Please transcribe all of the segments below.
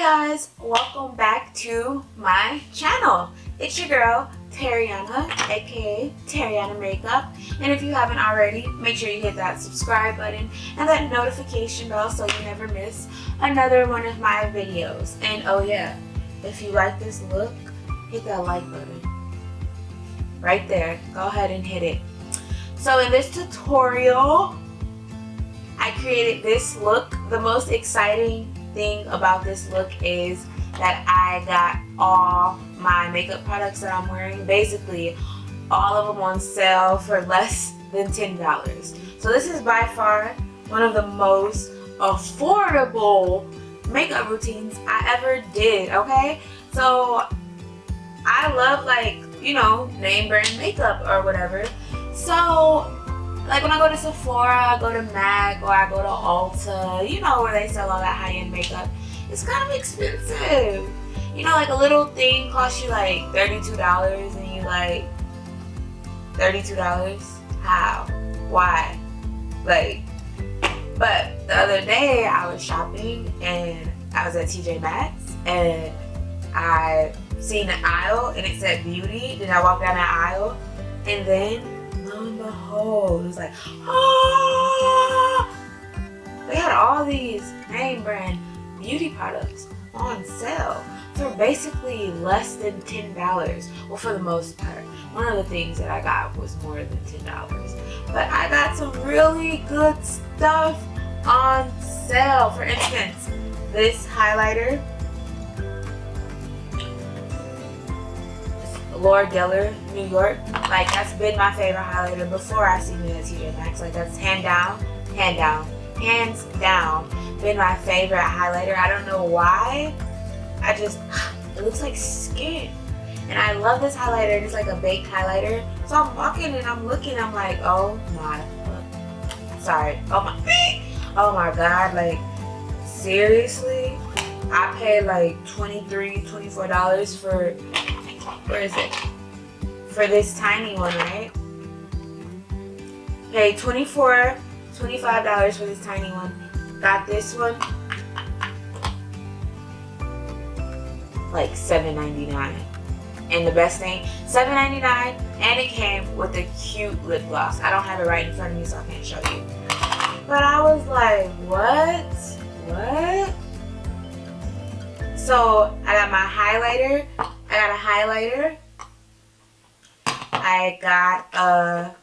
guys, welcome back to my channel. It's your girl Terrionna, aka Terrionna Makeup, and if you haven't already, make sure you hit that subscribe button and that notification bell so you never miss another one of my videos. And oh yeah, if you like this look, hit that like button right there. Go ahead and hit it. So in this tutorial, I created this look. The most exciting thing about this look is that I got all my makeup products that I'm wearing, basically all of them on sale for less than $10. So this is by far one of the most affordable makeup routines I ever did, okay? So I love, like, you know, name brand makeup or whatever. So like when I go to Sephora, I go to MAC, or I go to Ulta, you know, where they sell all that high-end makeup, it's kind of expensive. You know, like a little thing costs you like $32 and you like, $32? How? Why? Like, but the other day I was shopping and I was at TJ Maxx and I seen an aisle and it said beauty. Then I walked down that aisle and then lo and behold, it was like, ah! They had all these name brand beauty products on sale for basically less than $10. Well, for the most part. One of the things that I got was more than $10. But I got some really good stuff on sale. For instance, this highlighter, Laura Geller, New York. Like, that's been my favorite highlighter before I seen it at TJ Maxx. Like, that's hands down, been my favorite highlighter. I don't know why. It looks like skin. And I love this highlighter. It's like a baked highlighter. So I'm walking and I'm looking, I'm like, oh my God, like, seriously? I paid like $23, $24 for, where is it? For this tiny one, right? Paid $24, $25 for this tiny one. Got this one, like $7.99. And the best thing, $7.99, and it came with a cute lip gloss. I don't have it right in front of me, so I can't show you. But I was like, what? So I got my highlighter. I got a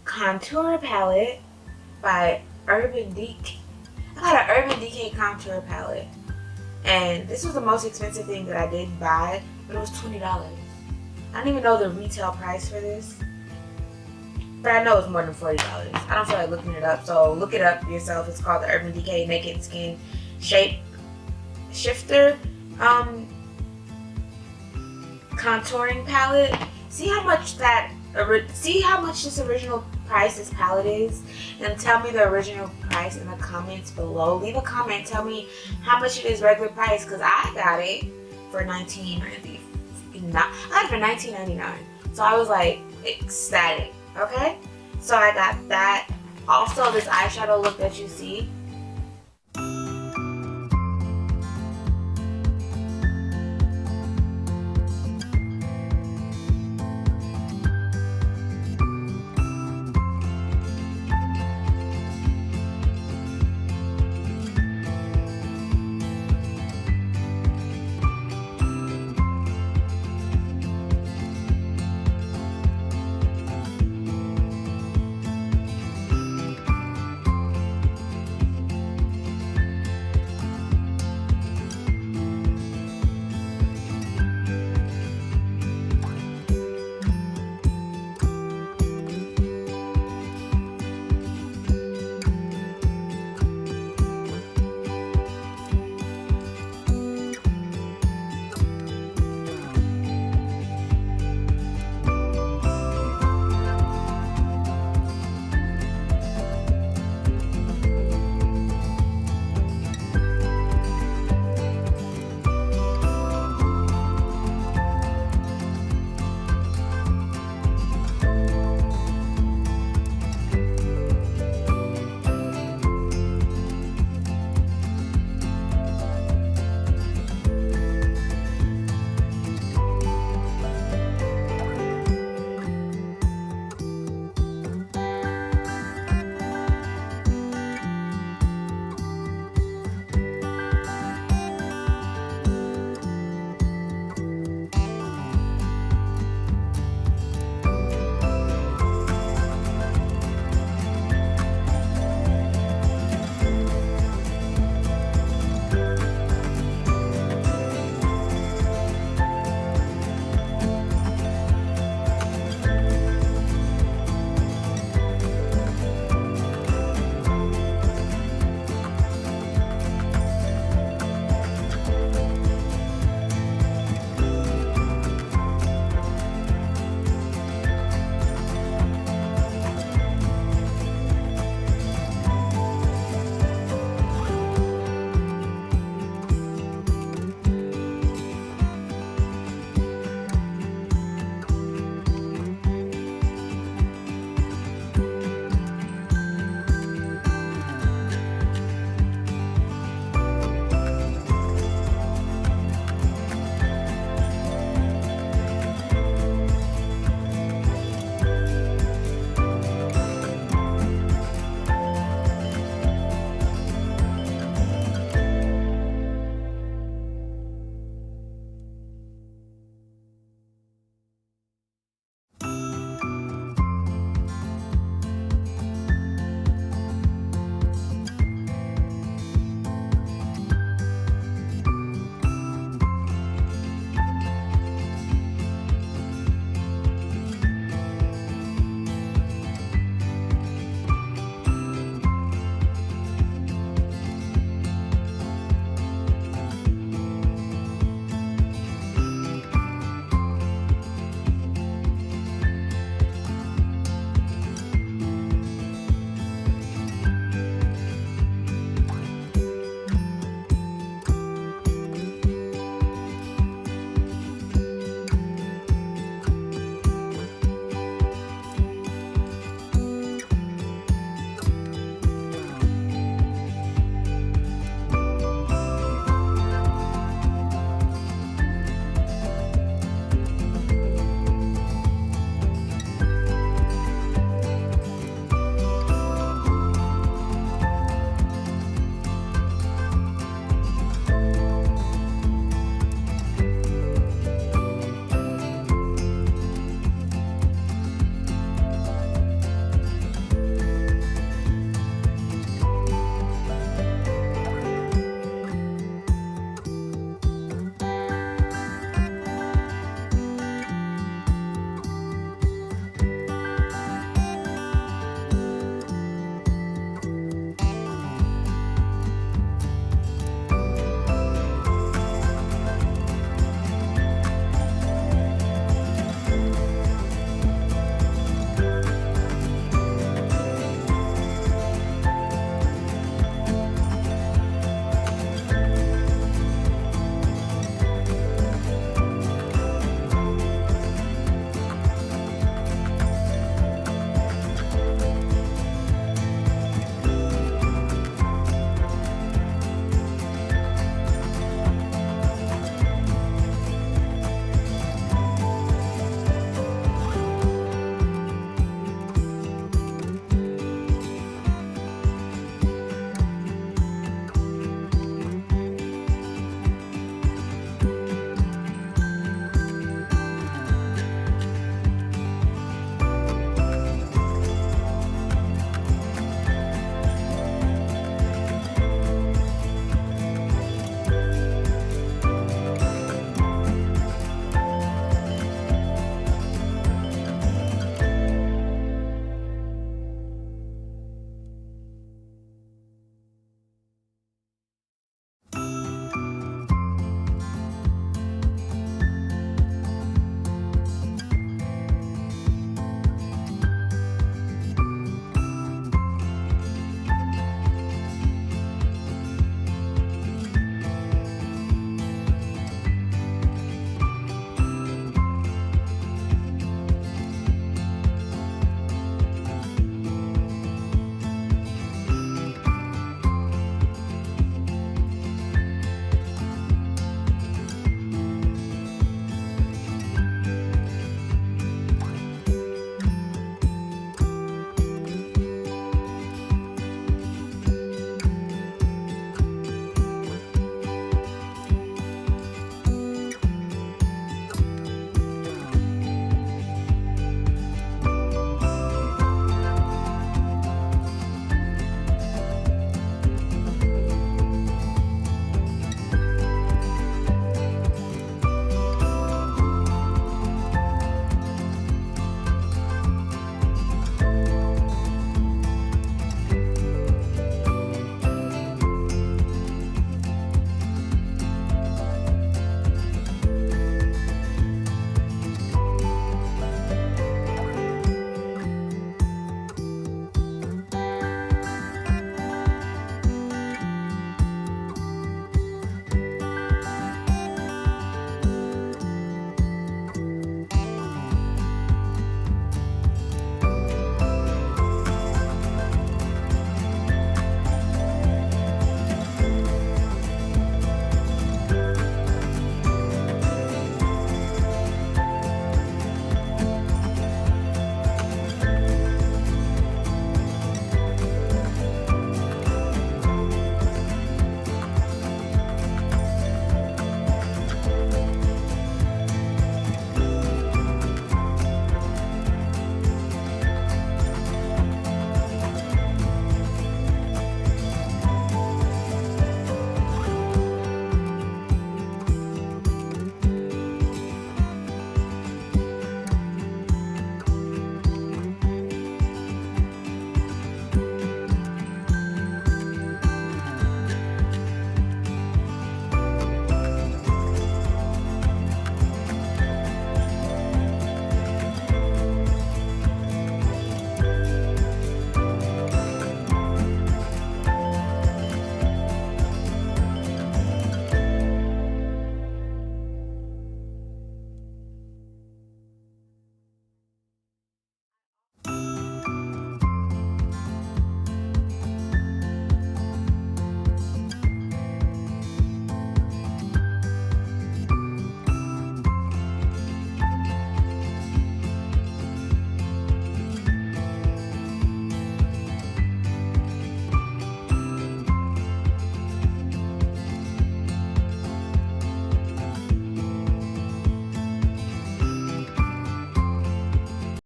contour palette by Urban Decay. I got an Urban Decay contour palette. And this was the most expensive thing that I did buy, but it was $20. I don't even know the retail price for this, but I know it's more than $40. I don't feel like looking it up, so look it up yourself. It's called the Urban Decay Naked Skin Shape Shifter contouring palette. See how much this original price this palette is, and tell me the original price in the comments below. Leave a comment, tell me how much it is regular price, because I got it for $19.99. I got it for $19.99. So I was like ecstatic. Okay, so I got that. Also, this eyeshadow look that you see,